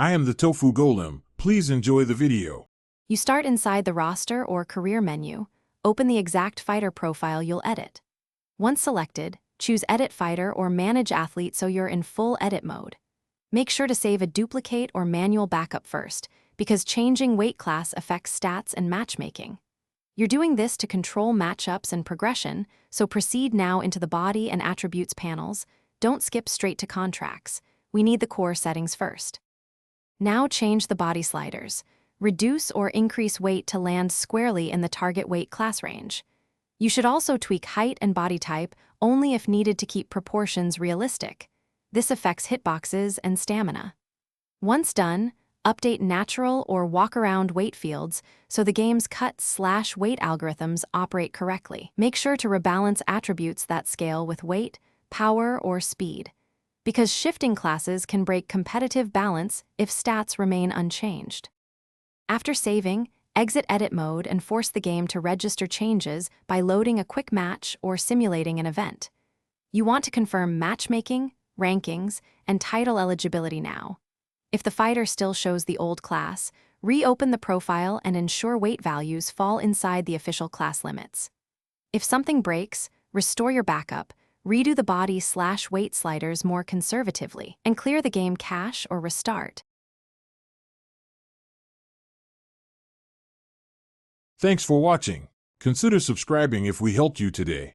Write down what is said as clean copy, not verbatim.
I am the Tofu Golem. Please enjoy the video. You start inside the roster or career menu. Open the exact fighter profile you'll edit. Once selected, choose Edit Fighter or Manage Athlete so you're in full edit mode. Make sure to save a duplicate or manual backup first, because changing weight class affects stats and matchmaking. You're doing this to control matchups and progression, so proceed now into the body and attributes panels. Don't skip straight to contracts. We need the core settings first. Now change the body sliders. Reduce or increase weight to land squarely in the target weight class range. You should also tweak height and body type only if needed to keep proportions realistic. This affects hitboxes and stamina. Once done, update natural or walk-around weight fields so the game's cut/weight algorithms operate correctly. Make sure to rebalance attributes that scale with weight, power, or speed, because shifting classes can break competitive balance if stats remain unchanged. After saving, exit edit mode and force the game to register changes by loading a quick match or simulating an event. You want to confirm matchmaking, rankings, and title eligibility now. If the fighter still shows the old class, reopen the profile and ensure weight values fall inside the official class limits. If something breaks, restore your backup, redo the body/weight sliders more conservatively, and clear the game cache or restart. Thanks for watching. Consider subscribing if we helped you today.